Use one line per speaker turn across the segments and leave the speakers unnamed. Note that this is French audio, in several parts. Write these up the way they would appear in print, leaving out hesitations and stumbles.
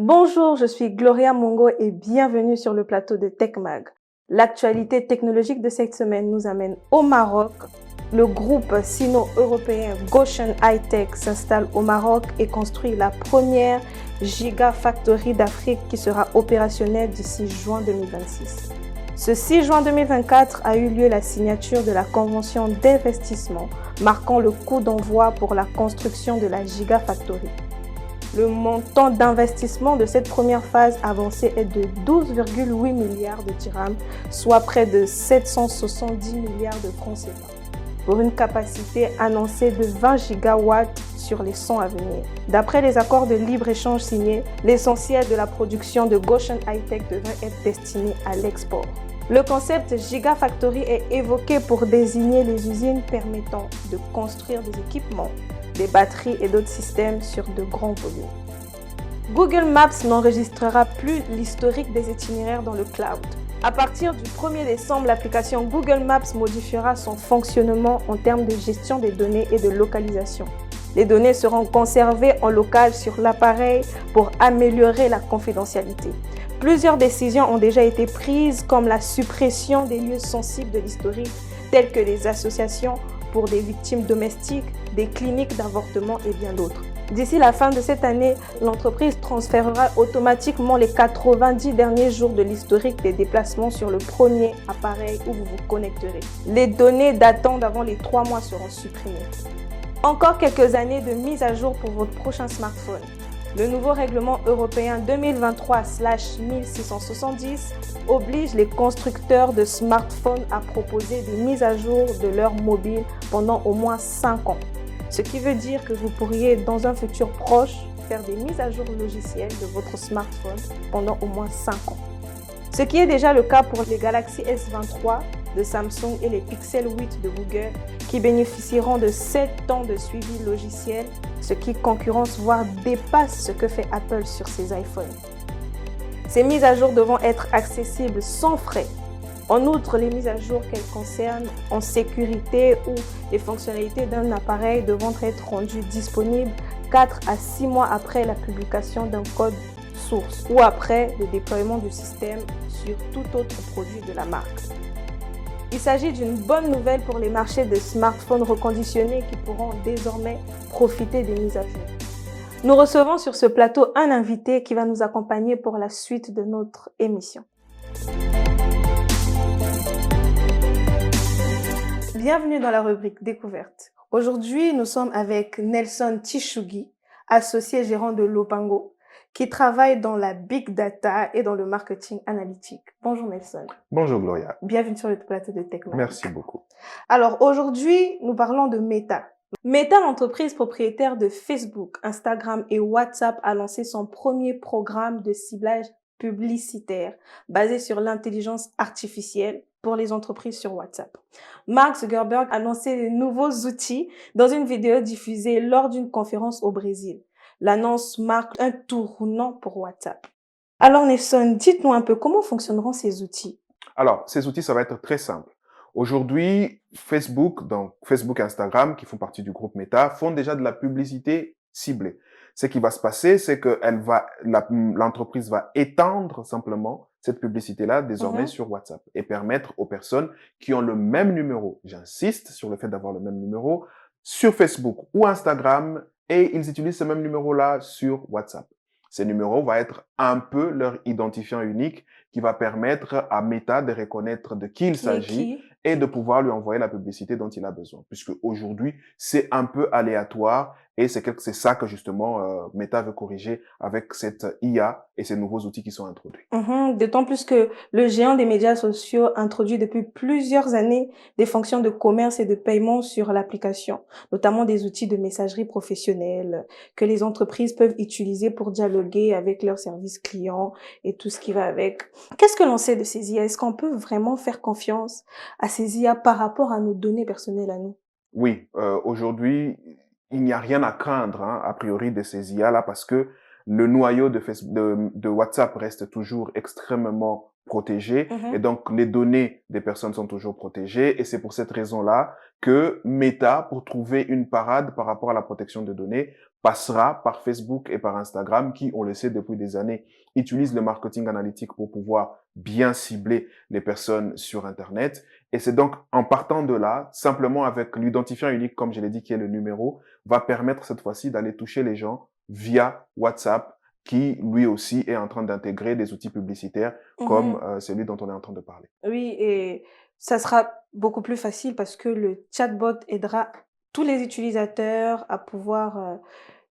Bonjour, je suis Gloria Mongo et bienvenue sur le plateau de TechMag. L'actualité technologique de cette semaine nous amène au Maroc. Le groupe sino-européen Goshen High-Tech s'installe au Maroc et construit la première Gigafactory d'Afrique qui sera opérationnelle d'ici juin 2026. Ce 6 juin 2024 a eu lieu la signature de la convention d'investissement marquant le coup d'envoi pour la construction de la Gigafactory. Le montant d'investissement de cette première phase avancée est de 12,8 milliards de dirhams, soit près de 770 milliards de francs CFA, pour une capacité annoncée de 20 gigawatts sur les 100 à venir. D'après les accords de libre-échange signés, l'essentiel de la production de Goshen High-Tech devrait être destiné à l'export. Le concept Gigafactory est évoqué pour désigner les usines permettant de construire des équipements, des batteries et d'autres systèmes sur de grands volumes. Google Maps n'enregistrera plus l'historique des itinéraires dans le cloud. À partir du 1er décembre, l'application Google Maps modifiera son fonctionnement en termes de gestion des données et de localisation. Les données seront conservées en local sur l'appareil pour améliorer la confidentialité. Plusieurs décisions ont déjà été prises, comme la suppression des lieux sensibles de l'historique, tels que les associations pour des victimes domestiques, des cliniques d'avortement et bien d'autres. D'ici la fin de cette année, l'entreprise transférera automatiquement les 90 derniers jours de l'historique des déplacements sur le premier appareil où vous vous connecterez. Les données datant d'avant les 3 mois seront supprimées. Encore quelques années de mise à jour pour votre prochain smartphone. Le nouveau règlement européen 2023/1670 oblige les constructeurs de smartphones à proposer des mises à jour de leur mobile pendant au moins 5 ans. Ce qui veut dire que vous pourriez, dans un futur proche, faire des mises à jour logicielles de votre smartphone pendant au moins 5 ans. Ce qui est déjà le cas pour les Galaxy S23 de Samsung et les Pixel 8 de Google, qui bénéficieront de 7 ans de suivi logiciel, ce qui concurrence voire dépasse ce que fait Apple sur ses iPhones. Ces mises à jour devront être accessibles sans frais. En outre, les mises à jour qu'elles concernent en sécurité ou les fonctionnalités d'un appareil devront être rendues disponibles 4 à 6 mois après la publication d'un code source ou après le déploiement du système sur tout autre produit de la marque. Il s'agit d'une bonne nouvelle pour les marchés de smartphones reconditionnés qui pourront désormais profiter des mises à jour. Nous recevons sur ce plateau un invité qui va nous accompagner pour la suite de notre émission. Bienvenue dans la rubrique Découverte. Aujourd'hui, nous sommes avec Nelson Tishugui, associé gérant de Lopango, qui travaille dans la Big Data et dans le marketing analytique. Bonjour Nelson.
Bonjour Gloria.
Bienvenue sur le plateau de TechMag.
Merci beaucoup.
Alors aujourd'hui, nous parlons de Meta. Meta, l'entreprise propriétaire de Facebook, Instagram et WhatsApp, a lancé son premier programme de ciblage publicitaire basé sur l'intelligence artificielle pour les entreprises sur WhatsApp. Mark Zuckerberg a lancé de nouveaux outils dans une vidéo diffusée lors d'une conférence au Brésil. L'annonce marque un tournant pour WhatsApp. Alors Nelson, dites-nous un peu comment fonctionneront ces outils.
Alors, ces outils, ça va être très simple. Aujourd'hui, Facebook, donc Facebook et Instagram, qui font partie du groupe Meta, font déjà de la publicité ciblée. Ce qui va se passer, c'est que l'entreprise va étendre simplement cette publicité-là désormais sur WhatsApp et permettre aux personnes qui ont le même numéro, j'insiste sur le fait d'avoir le même numéro, sur Facebook ou Instagram, et ils utilisent ce même numéro-là sur WhatsApp. Ces numéros vont être un peu leur identifiant unique qui va permettre à Meta de reconnaître de qui il s'agit et de pouvoir lui envoyer la publicité dont il a besoin. Puisque aujourd'hui, c'est un peu aléatoire et c'est ça que justement Meta veut corriger avec cette IA et ces nouveaux outils qui sont introduits.
D'autant plus que le géant des médias sociaux introduit depuis plusieurs années des fonctions de commerce et de paiement sur l'application, notamment des outils de messagerie professionnelle que les entreprises peuvent utiliser pour dialoguer avec leurs services clients et tout ce qui va avec. Qu'est-ce que l'on sait de ces IA? Est-ce qu'on peut vraiment faire confiance à ces IA par rapport à nos données personnelles à nous?
Oui, aujourd'hui, il n'y a rien à craindre, a priori, de ces IA-là parce que le noyau de WhatsApp reste toujours extrêmement protégé et donc les données des personnes sont toujours protégées et c'est pour cette raison-là que Meta, pour trouver une parade par rapport à la protection de données, passera par Facebook et par Instagram qui, on le sait depuis des années, utilisent le marketing analytique pour pouvoir bien cibler les personnes sur Internet. Et c'est donc en partant de là, simplement avec l'identifiant unique, comme je l'ai dit, qui est le numéro, va permettre cette fois-ci d'aller toucher les gens via WhatsApp, qui lui aussi est en train d'intégrer des outils publicitaires comme celui dont on est en train de parler.
Oui, et ça sera beaucoup plus facile parce que le chatbot aidera tous les utilisateurs à pouvoir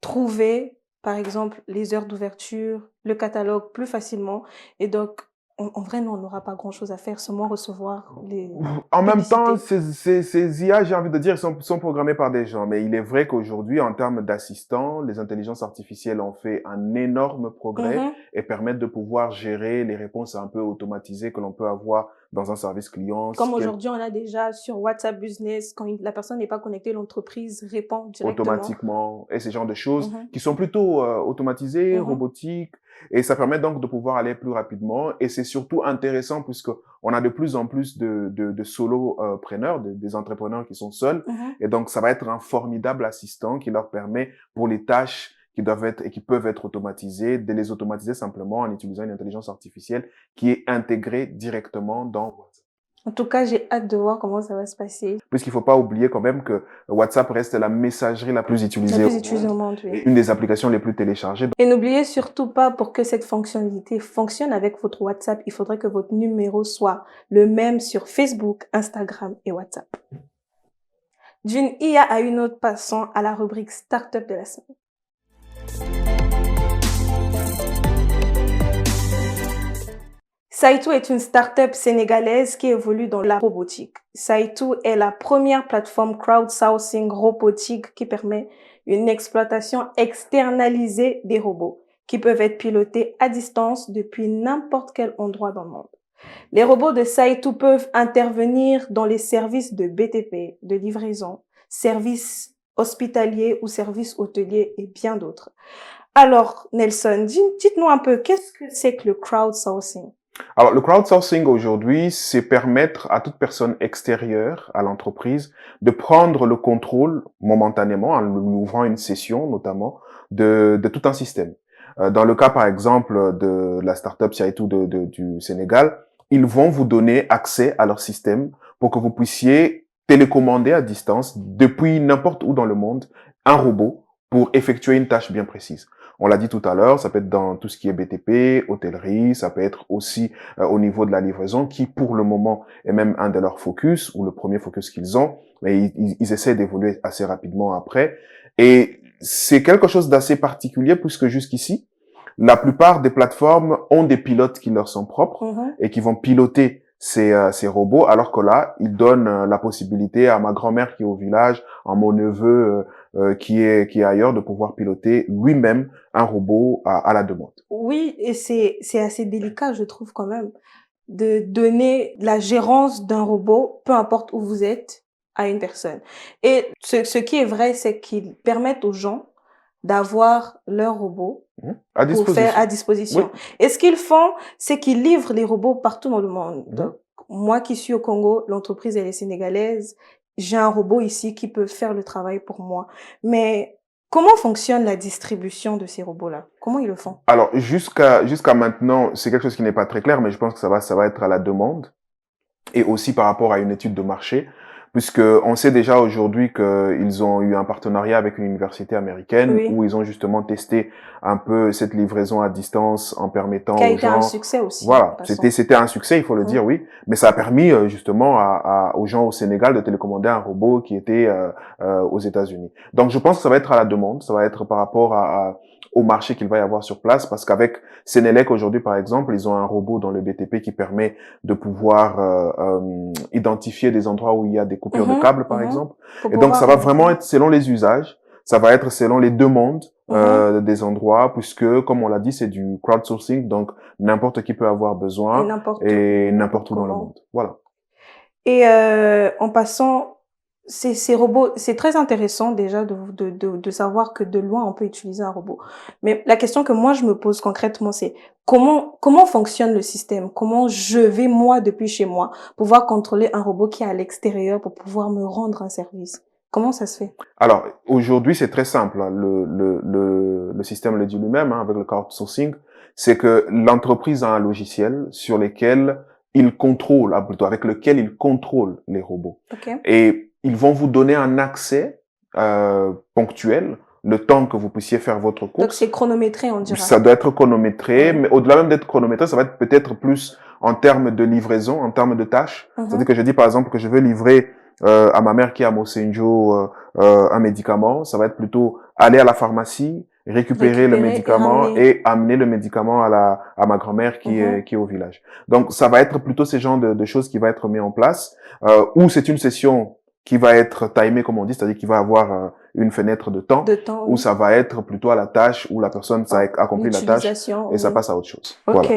trouver, par exemple, les heures d'ouverture, le catalogue plus facilement. Et donc, en vrai, nous, on n'aura pas grand-chose à faire, seulement recevoir les
En même temps,
publicités.
ces IA, j'ai envie de dire, sont programmés par des gens. Mais il est vrai qu'aujourd'hui, en termes d'assistants, les intelligences artificielles ont fait un énorme progrès
Mhm.
et permettent de pouvoir gérer les réponses un peu automatisées que l'on peut avoir dans un service client.
Comme aujourd'hui, on a déjà sur WhatsApp Business, quand la personne n'est pas connectée, l'entreprise répond directement.
Automatiquement et ce genre de choses
Mhm.
qui sont plutôt automatisées,
Mhm.
robotiques, et ça permet donc de pouvoir aller plus rapidement. Et c'est surtout intéressant puisque on a de plus en plus de solopreneurs, des entrepreneurs qui sont seuls,
Mhm.
et donc ça va être un formidable assistant qui leur permet, pour les tâches qui doivent être et qui peuvent être automatisées, de les automatiser simplement en utilisant une intelligence artificielle qui est intégrée directement dans WhatsApp.
En tout cas, j'ai hâte de voir comment ça va se passer.
Puisqu'il faut pas oublier quand même que WhatsApp reste la messagerie la plus
La
utilisée
plus
au
utilisée
monde
au monde, oui.
et une des applications les plus téléchargées.
Et n'oubliez surtout pas, pour que cette fonctionnalité fonctionne avec votre WhatsApp, il faudrait que votre numéro soit le même sur Facebook, Instagram et WhatsApp. D'une IA à une autre, passons à la rubrique Startup de la semaine. Saitu est une start-up sénégalaise qui évolue dans la robotique. Saitu est la première plateforme crowdsourcing robotique qui permet une exploitation externalisée des robots qui peuvent être pilotés à distance depuis n'importe quel endroit dans le monde. Les robots de Saitu peuvent intervenir dans les services de BTP, de livraison, services hospitaliers ou services hôteliers et bien d'autres. Alors, Nelson, dites-nous un peu, qu'est-ce que c'est que le crowdsourcing?
Alors, le crowdsourcing aujourd'hui, c'est permettre à toute personne extérieure à l'entreprise de prendre le contrôle momentanément, en lui ouvrant une session notamment, de tout un système. Dans le cas, par exemple, de la startup Saitu du Sénégal, ils vont vous donner accès à leur système pour que vous puissiez télécommander à distance depuis n'importe où dans le monde un robot pour effectuer une tâche bien précise. On l'a dit tout à l'heure, ça peut être dans tout ce qui est BTP, hôtellerie, ça peut être aussi au niveau de la livraison, qui pour le moment est même un de leurs focus, ou le premier focus qu'ils ont, mais ils essaient d'évoluer assez rapidement après. Et c'est quelque chose d'assez particulier puisque jusqu'ici, la plupart des plateformes ont des pilotes qui leur sont propres et qui vont piloter ces robots, alors que là, ils donnent la possibilité à ma grand-mère qui est au village, à mon neveu qui est ailleurs, de pouvoir piloter lui-même un robot à la demande.
Oui, et c'est assez délicat, je trouve, quand même, de donner la gérance d'un robot, peu importe où vous êtes, à une personne. Et ce qui est vrai, c'est qu'ils permettent aux gens d'avoir leur robot
À
pour faire à
disposition.
disposition. Et ce qu'ils font, c'est qu'ils livrent les robots partout dans le monde. Donc, moi qui suis au Congo, l'entreprise elle est sénégalaise, j'ai un robot ici qui peut faire le travail pour moi. Mais comment fonctionne la distribution de ces robots-là? Comment ils le font?
Alors jusqu'à maintenant, c'est quelque chose qui n'est pas très clair, mais je pense que ça va être à la demande et aussi par rapport à une étude de marché, puisque on sait déjà aujourd'hui qu'ils ont eu un partenariat avec une université américaine
Oui.
où ils ont justement testé un peu cette livraison à distance en permettant
Qui a
aux
été un
gens.
succès aussi.
Voilà, c'était un succès, il faut le dire, oui, mais ça a permis justement aux gens au Sénégal de télécommander un robot qui était aux États-Unis. Donc je pense que ça va être à la demande, ça va être par rapport au marché qu'il va y avoir sur place, parce qu'avec Sénélec aujourd'hui par exemple, ils ont un robot dans le BTP qui permet de pouvoir identifier des endroits où il y a des coupures de câbles par exemple, et donc ça va vraiment être selon les usages, ça va être selon les demandes des endroits, puisque comme on l'a dit, c'est du crowdsourcing, donc n'importe qui peut avoir besoin et n'importe où dans le monde. Voilà.
Et en passant, ces robots, c'est très intéressant déjà de savoir que de loin on peut utiliser un robot. Mais la question que moi je me pose concrètement, c'est comment fonctionne le système? Comment je vais moi depuis chez moi pouvoir contrôler un robot qui est à l'extérieur pour pouvoir me rendre un service? Comment ça se fait?
Alors, aujourd'hui, c'est très simple, hein. Le système le dit lui-même, hein, avec le crowdsourcing, c'est que l'entreprise a un logiciel sur lequel il contrôle, plutôt avec lequel il contrôle les robots.
Ok.
Et ils vont vous donner un accès ponctuel, le temps que vous puissiez faire votre
Donc
course.
c'est chronométré, on dira.
Ça doit être chronométré,
Ouais.
mais au-delà même d'être chronométré, ça va être peut-être plus en termes de livraison, en termes de tâches. C'est-à-dire que je dis par exemple que je veux livrer à ma mère qui est à Mosenjo un médicament, ça va être plutôt aller à la pharmacie, récupérer le médicament et amener le médicament à ma grand-mère qui est au village. Donc ça va être plutôt ces genres de choses qui va être mis en place, ou c'est une session qui va être timée, comme on dit, c'est-à-dire qu'il va avoir une fenêtre de temps, où ça va être plutôt à la tâche, où la personne a accompli la tâche et ça passe à autre chose.
Ok. Voilà.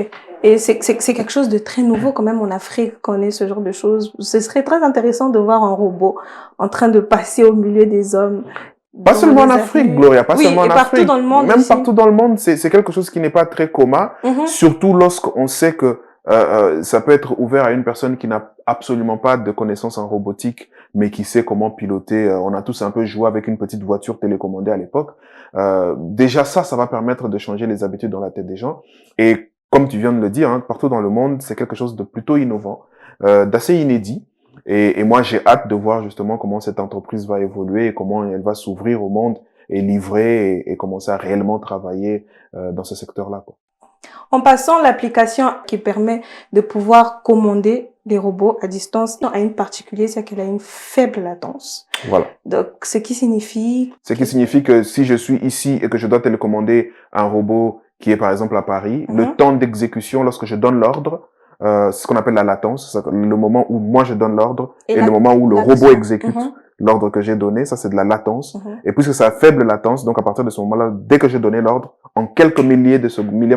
Et c'est quelque chose de très nouveau quand même en Afrique qu'on ait ce genre de choses. Ce serait très intéressant de voir un robot en train de passer au milieu des hommes.
Pas seulement en Afrique, Gloria, pas seulement en Afrique.
Partout dans le monde
même
aussi.
Partout dans le monde, c'est quelque chose qui n'est pas très commun, surtout lorsqu'on sait que ça peut être ouvert à une personne qui n'a absolument pas de connaissances en robotique, mais qui sait comment piloter. On a tous un peu joué avec une petite voiture télécommandée à l'époque. Déjà ça va permettre de changer les habitudes dans la tête des gens. Et comme tu viens de le dire, hein, partout dans le monde, c'est quelque chose de plutôt innovant, d'assez inédit. Et moi, j'ai hâte de voir justement comment cette entreprise va évoluer et comment elle va s'ouvrir au monde et livrer et commencer à réellement travailler dans ce secteur-là, quoi.
En passant, l'application qui permet de pouvoir commander les robots à distance a une particulière, c'est qu'elle a une faible latence.
Voilà.
Donc, ce qui signifie
que si je suis ici et que je dois télécommander un robot qui est par exemple à Paris, le temps d'exécution lorsque je donne l'ordre, c'est ce qu'on appelle la latence, le moment où moi je donne l'ordre et le moment où le robot exécute l'ordre que j'ai donné, ça c'est de la latence. Et puisque ça a faible latence, donc à partir de ce moment-là, dès que j'ai donné l'ordre, en quelques millièmes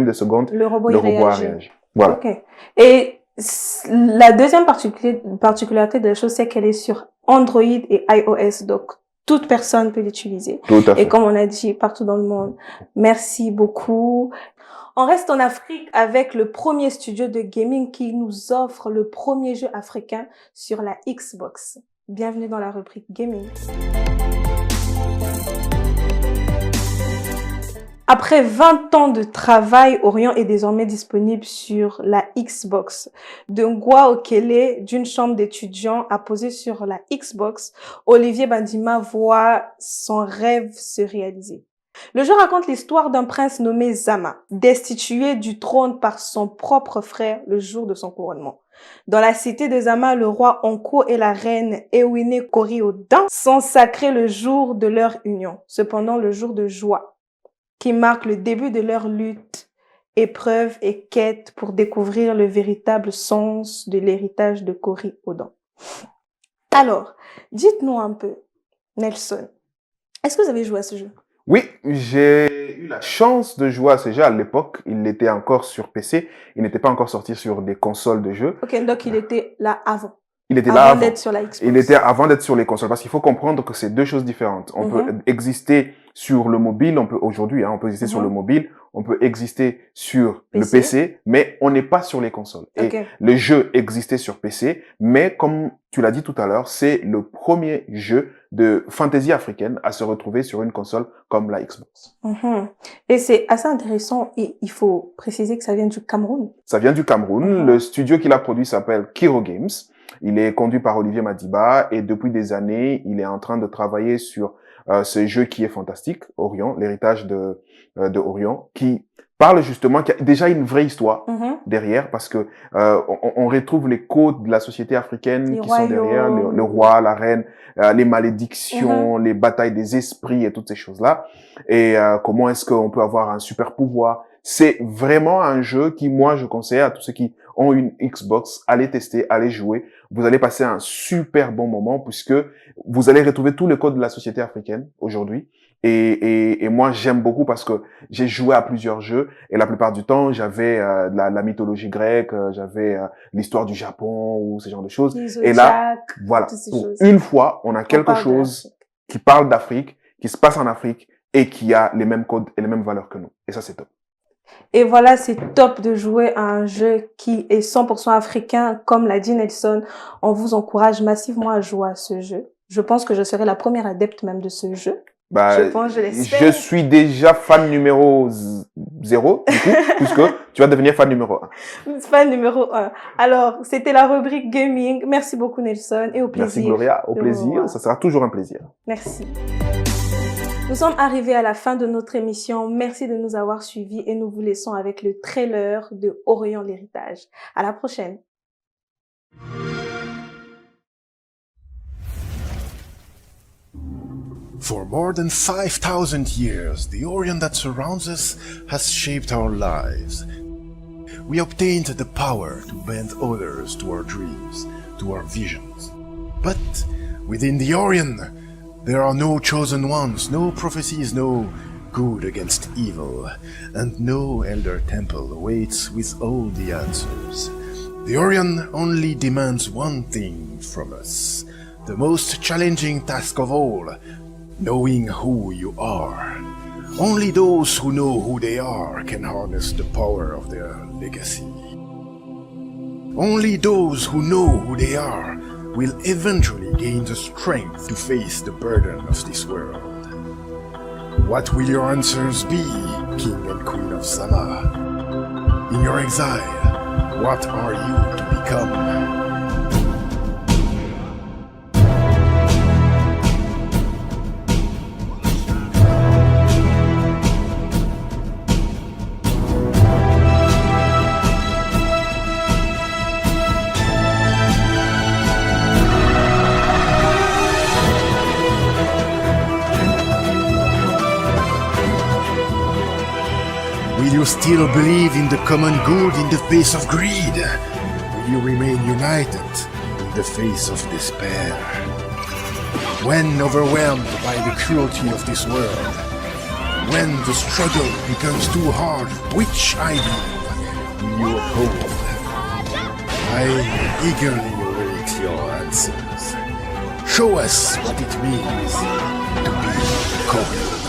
de secondes,
le robot
a réagi. Voilà.
Okay. Et la deuxième particularité de la chose, c'est qu'elle est sur Android et iOS, donc toute personne peut l'utiliser.
Tout à fait.
Et comme on a dit, partout dans le monde. Merci beaucoup. On reste en Afrique avec le premier studio de gaming qui nous offre le premier jeu africain sur la Xbox. Bienvenue dans la rubrique gaming. Après 20 ans de travail, Orion est désormais disponible sur la Xbox. De Ngwa Okele, d'une chambre d'étudiants, à poser sur la Xbox, Olivier Bandima voit son rêve se réaliser. Le jeu raconte l'histoire d'un prince nommé Zama, destitué du trône par son propre frère le jour de son couronnement. Dans la cité de Zama, le roi Onko et la reine Ewine Koriodan sont sacrés le jour de leur union. Cependant, le jour de joie, qui marque le début de leur lutte, épreuve et quête pour découvrir le véritable sens de l'héritage de Koriodan. Alors, dites-nous un peu, Nelson, est-ce que vous avez joué à ce jeu?
Oui, j'ai eu la chance de jouer à ce jeu à l'époque. Il était encore sur PC. Il n'était pas encore sorti sur des consoles de jeux.
Ok, donc il était là avant.
Il était là avant
d'être sur la Xbox.
Il était avant d'être sur les consoles, parce qu'il faut comprendre que c'est deux choses différentes. On peut exister sur le mobile, aujourd'hui, on peut exister sur le mobile, on peut exister sur le PC, mais on n'est pas sur les consoles. Et le jeu existait sur PC, mais comme tu l'as dit tout à l'heure, c'est le premier jeu de fantasy africaine à se retrouver sur une console comme la Xbox.
Et c'est assez intéressant, et il faut préciser que ça vient du Cameroun.
Ça vient du Cameroun. Le studio qui l'a produit s'appelle Kiro Games. Il est conduit par Olivier Madiba et depuis des années, il est en train de travailler sur ce jeu qui est fantastique, Orion, l'héritage de Orion, qui parle justement, qui a déjà une vraie histoire derrière, parce que on retrouve les codes de la société africaine qui sont derrière, le roi, la reine, les malédictions, les batailles des esprits et toutes ces choses-là. Et comment est-ce qu'on peut avoir un super pouvoir. C'est vraiment un jeu qui, moi, je conseille à tous ceux qui ont une Xbox, allez tester, allez jouer. Vous allez passer un super bon moment puisque vous allez retrouver tous les codes de la société africaine aujourd'hui. Et moi, j'aime beaucoup parce que j'ai joué à plusieurs jeux et la plupart du temps, j'avais la mythologie grecque, j'avais l'histoire du Japon ou ce genre de choses. Et là, voilà, pour une fois, on a quelque chose qui parle d'Afrique, qui se passe en Afrique et qui a les mêmes codes et les mêmes valeurs que nous. Et ça, c'est top.
Et voilà, c'est top de jouer à un jeu qui est 100% africain. Comme l'a dit Nelson, on vous encourage massivement à jouer à ce jeu. Je pense que je serai la première adepte même de ce jeu.
Bah,
je l'espère.
je suis déjà fan numéro 0, du coup, puisque tu vas devenir fan numéro 1.
Fan numéro 1. Alors, c'était la rubrique gaming. Merci beaucoup, Nelson, et au plaisir.
Merci, Gloria. Au
de vous
plaisir.
revoir.
Ça sera toujours un plaisir.
Merci. Nous sommes arrivés à la fin de notre émission. Merci de nous avoir suivis et nous vous laissons avec le trailer de Orient l'héritage. À la prochaine.
For more than 5,000 years, the Orient that surrounds us has shaped our lives. We obtained the power to bend others to our dreams, to our visions. But within the Orient, there are no chosen ones, no prophecies, no good against evil, and no elder temple awaits with all the answers. The Orient only demands one thing from us, the most challenging task of all, knowing who you are. Only those who know who they are can harness the power of their legacy. Only those who know who they are will eventually gain the strength to face the burden of this world. What will your answers be, King and Queen of Sama? In your exile, what are you to become? Will you still believe in the common good in the face of greed? Will you remain united in the face of despair? When overwhelmed by the cruelty of this world, when the struggle becomes too hard, which ideal will you uphold? I eagerly await your answers. Show us what it means to be conqueror.